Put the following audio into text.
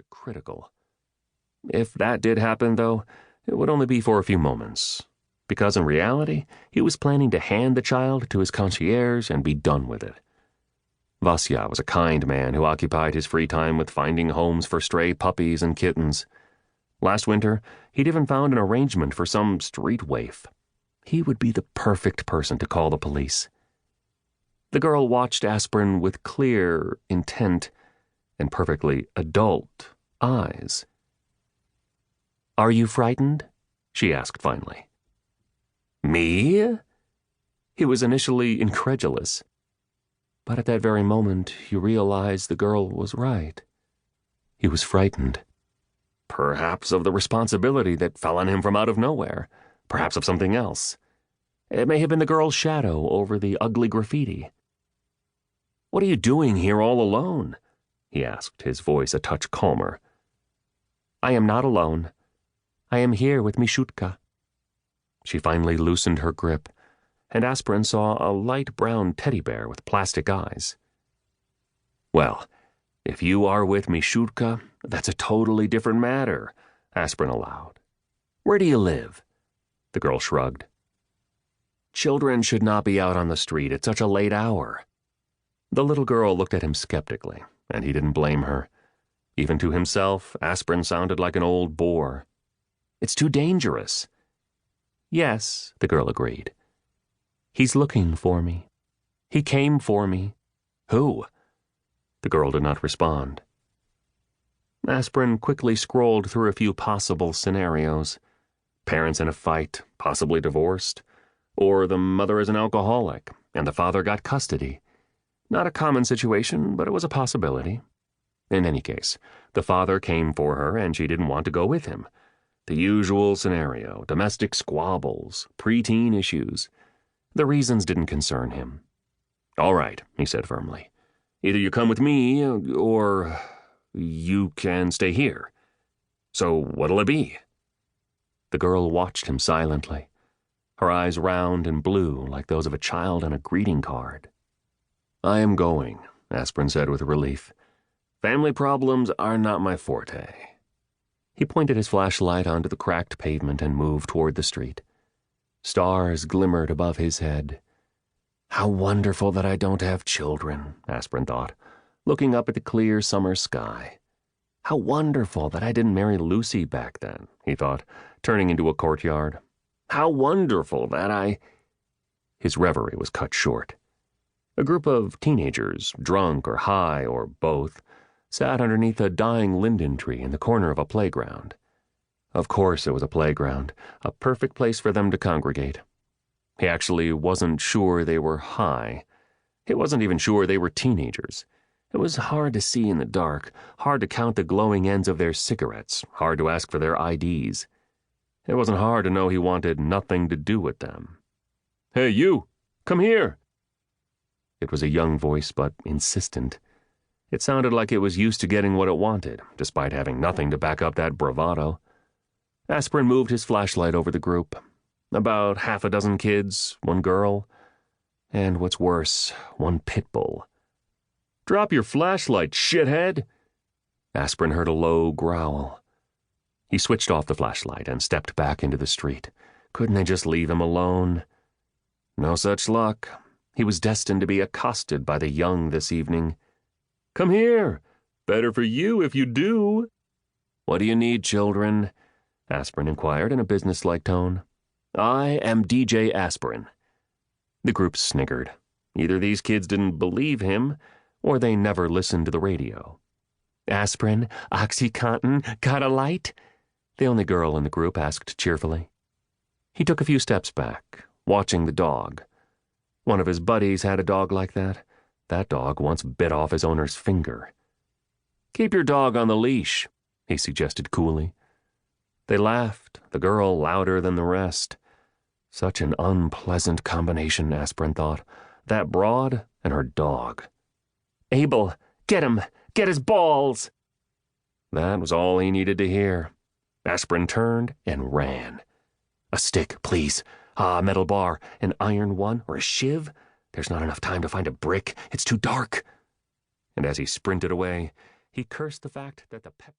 critical. If that did happen, though, it would only be for a few moments, because in reality, he was planning to hand the child to his concierge and be done with it. Vasya was a kind man who occupied his free time with finding homes for stray puppies and kittens. Last winter, he'd even found an arrangement for some street waif. He would be the perfect person to call the police. The girl watched Aspirin with clear intent and perfectly adult eyes. "Are you frightened?" she asked finally. "Me?" He was initially incredulous. But at that very moment, he realized the girl was right. He was frightened. Perhaps of the responsibility that fell on him from out of nowhere. Perhaps of something else. It may have been the girl's shadow over the ugly graffiti. "What are you doing here all alone?" he asked, his voice a touch calmer. "I am not alone. I am here with Mishutka." She finally loosened her grip, and Aspirin saw a light brown teddy bear with plastic eyes. "Well, if you are with Mishutka, that's a totally different matter," Aspirin allowed. "Where do you live?" The girl shrugged. "Children should not be out on the street at such a late hour." The little girl looked at him skeptically, and he didn't blame her. Even to himself, Aspirin sounded like an old bore. "It's too dangerous." "Yes," the girl agreed. "He's looking for me. He came for me." "Who?" The girl did not respond. Aspirin quickly scrolled through a few possible scenarios. Parents in a fight, possibly divorced. Or the mother is an alcoholic, and the father got custody. Not a common situation, but it was a possibility. In any case, the father came for her, and she didn't want to go with him. The usual scenario, domestic squabbles, preteen issues. The reasons didn't concern him. "All right," he said firmly. "Either you come with me, or you can stay here. So what'll it be?" The girl watched him silently, her eyes round and blue like those of a child on a greeting card. "I am going," Aspirin said with relief. "Family problems are not my forte." He pointed his flashlight onto the cracked pavement and moved toward the street. Stars glimmered above his head. "How wonderful that I don't have children," Aspirin thought, looking up at the clear summer sky. "How wonderful that I didn't marry Lucy back then," he thought, turning into a courtyard. "How wonderful that I—" His reverie was cut short. A group of teenagers, drunk or high or both, sat underneath a dying linden tree in the corner of a playground. Of course it was a playground, a perfect place for them to congregate. He actually wasn't sure they were high. He wasn't even sure they were teenagers. It was hard to see in the dark, hard to count the glowing ends of their cigarettes, hard to ask for their IDs. It wasn't hard to know he wanted nothing to do with them. "Hey, you! Come here!" It was a young voice, but insistent. It sounded like it was used to getting what it wanted, despite having nothing to back up that bravado. Aspirin moved his flashlight over the group. About half a dozen kids, one girl, and what's worse, one pit bull. "Drop your flashlight, shithead!" Aspirin heard a low growl. He switched off the flashlight and stepped back into the street. Couldn't they just leave him alone? No such luck. He was destined to be accosted by the young this evening. "Come here. Better for you if you do." "What do you need, children?" Aspirin inquired in a businesslike tone. "I am DJ Aspirin." The group sniggered. Either these kids didn't believe him, or they never listened to the radio. "Aspirin, OxyContin, got a light?" the only girl in the group asked cheerfully. He took a few steps back, watching the dog. One of his buddies had a dog like that. That dog once bit off his owner's finger. "Keep your dog on the leash," he suggested coolly. They laughed, the girl louder than the rest. Such an unpleasant combination, Aspirin thought. That broad and her dog. "Abel, get him! Get his balls!" That was all he needed to hear. Aspirin turned and ran. "A stick, please. A metal bar, an iron one, or a shiv? There's not enough time to find a brick. It's too dark." And as he sprinted away, he cursed the fact that the pepper